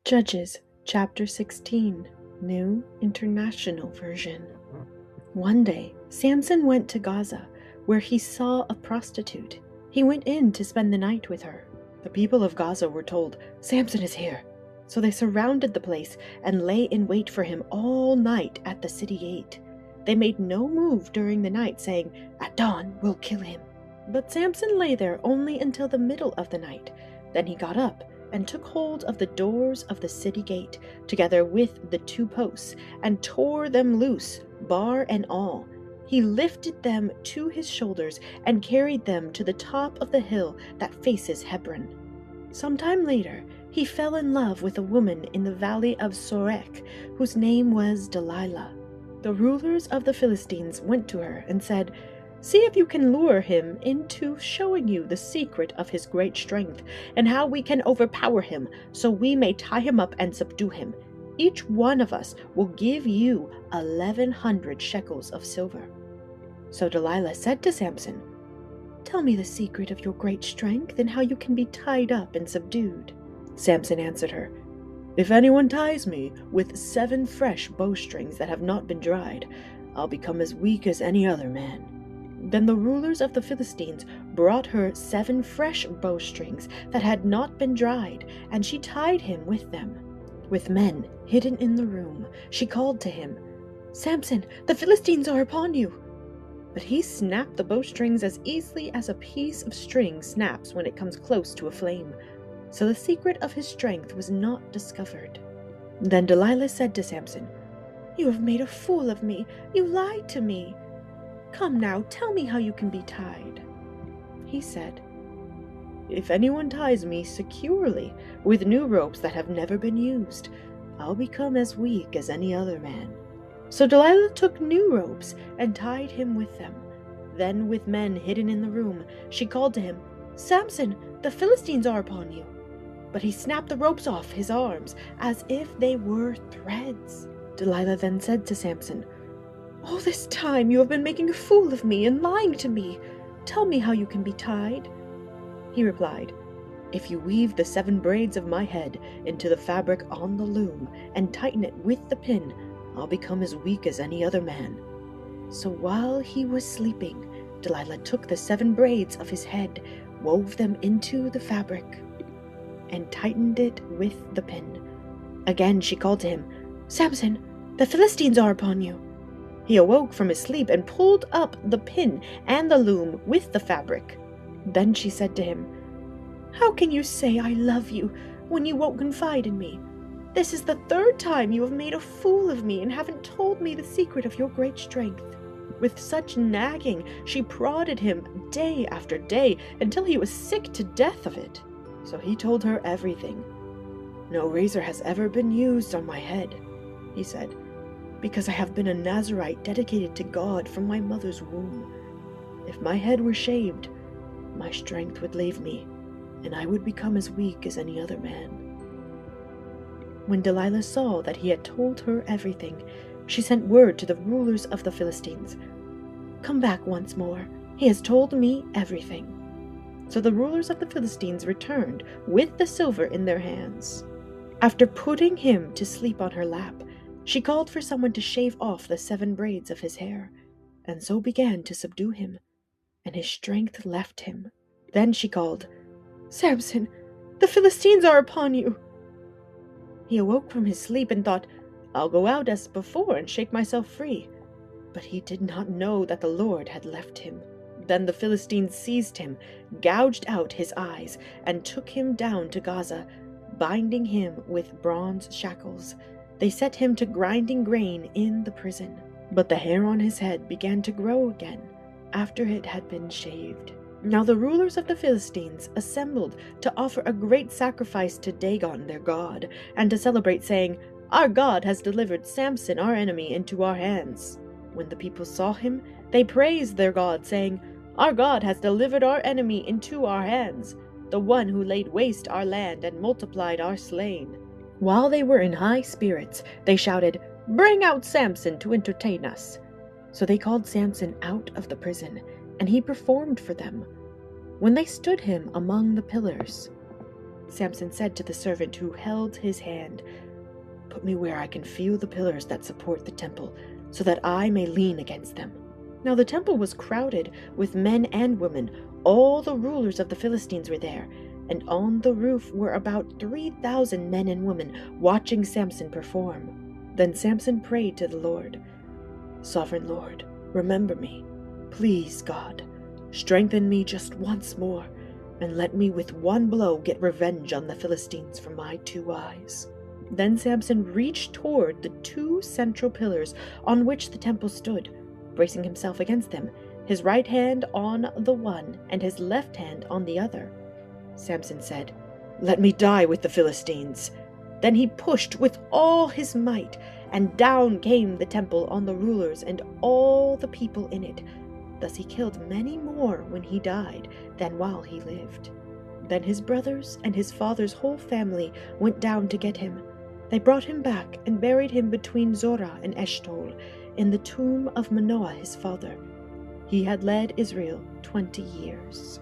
Judges chapter 16, New International Version. One day, Samson went to Gaza, where he saw a prostitute. He went in to spend the night with her. The people of Gaza were told, "Samson is here." So they surrounded the place and lay in wait for him all night at the city gate. They made no move during the night, saying, "At dawn, we'll kill him." But Samson lay there only until the middle of the night. Then he got up and took hold of the doors of the city gate, together with the 2 posts, and tore them loose, bar and all. He lifted them to his shoulders and carried them to the top of the hill that faces Hebron. Sometime later, he fell in love with a woman in the valley of Sorek, whose name was Delilah. The rulers of the Philistines went to her and said, "See if you can lure him into showing you the secret of his great strength, and how we can overpower him, so we may tie him up and subdue him. Each one of us will give you 1,100 shekels of silver." So Delilah said to Samson, "Tell me the secret of your great strength, and how you can be tied up and subdued." Samson answered her, "If anyone ties me with 7 fresh bowstrings that have not been dried, I'll become as weak as any other man." Then the rulers of the Philistines brought her 7 fresh bowstrings that had not been dried, and she tied him with them. With men hidden in the room, she called to him, "Samson, the Philistines are upon you!" But he snapped the bowstrings as easily as a piece of string snaps when it comes close to a flame. So the secret of his strength was not discovered. Then Delilah said to Samson, "You have made a fool of me. You lied to me. Come now, tell me how you can be tied." He said, "If anyone ties me securely with new ropes that have never been used, I'll become as weak as any other man." So Delilah took new ropes and tied him with them. Then, with men hidden in the room, she called to him, "Samson, the Philistines are upon you." But he snapped the ropes off his arms as if they were threads. Delilah then said to Samson, "All this time you have been making a fool of me and lying to me. Tell me how you can be tied." He replied, "If you weave the 7 braids of my head into the fabric on the loom and tighten it with the pin, I'll become as weak as any other man." So while he was sleeping, Delilah took the 7 braids of his head, wove them into the fabric, and tightened it with the pin. Again she called to him, "Samson, the Philistines are upon you." He awoke from his sleep and pulled up the pin and the loom with the fabric. Then she said to him, "How can you say I love you when you won't confide in me? This is the 3rd time you have made a fool of me and haven't told me the secret of your great strength." With such nagging, she prodded him day after day until he was sick to death of it. So he told her everything. "No razor has ever been used on my head," he said, "because I have been a Nazirite dedicated to God from my mother's womb. If my head were shaved, my strength would leave me, and I would become as weak as any other man." When Delilah saw that he had told her everything, she sent word to the rulers of the Philistines, "Come back once more. He has told me everything." So the rulers of the Philistines returned with the silver in their hands. After putting him to sleep on her lap, she called for someone to shave off the 7 braids of his hair, and so began to subdue him, and his strength left him. Then she called, "Samson, the Philistines are upon you." He awoke from his sleep and thought, "I'll go out as before and shake myself free." But he did not know that the Lord had left him. Then the Philistines seized him, gouged out his eyes, and took him down to Gaza, binding him with bronze shackles. They set him to grinding grain in the prison. But the hair on his head began to grow again after it had been shaved. Now the rulers of the Philistines assembled to offer a great sacrifice to Dagon their god, and to celebrate, saying, "Our God has delivered Samson our enemy into our hands." When the people saw him, they praised their God, saying, "Our God has delivered our enemy into our hands, the one who laid waste our land and multiplied our slain." While they were in high spirits, they shouted, "Bring out Samson to entertain us." So they called Samson out of the prison, and he performed for them. When they stood him among the pillars, Samson said to the servant who held his hand, "Put me where I can feel the pillars that support the temple, so that I may lean against them." Now the temple was crowded with men and women. All the rulers of the Philistines were there, and on the roof were about 3,000 men and women watching Samson perform. Then Samson prayed to the Lord, "Sovereign Lord, remember me. Please, God, strengthen me just once more, and let me with one blow get revenge on the Philistines for my 2 eyes." Then Samson reached toward the 2 central pillars on which the temple stood, bracing himself against them, his right hand on the one and his left hand on the other. Samson said, "Let me die with the Philistines." Then he pushed with all his might, and down came the temple on the rulers and all the people in it. Thus he killed many more when he died than while he lived. Then his brothers and his father's whole family went down to get him. They brought him back and buried him between Zorah and Eshtaol in the tomb of Manoah his father. He had led Israel 20 years.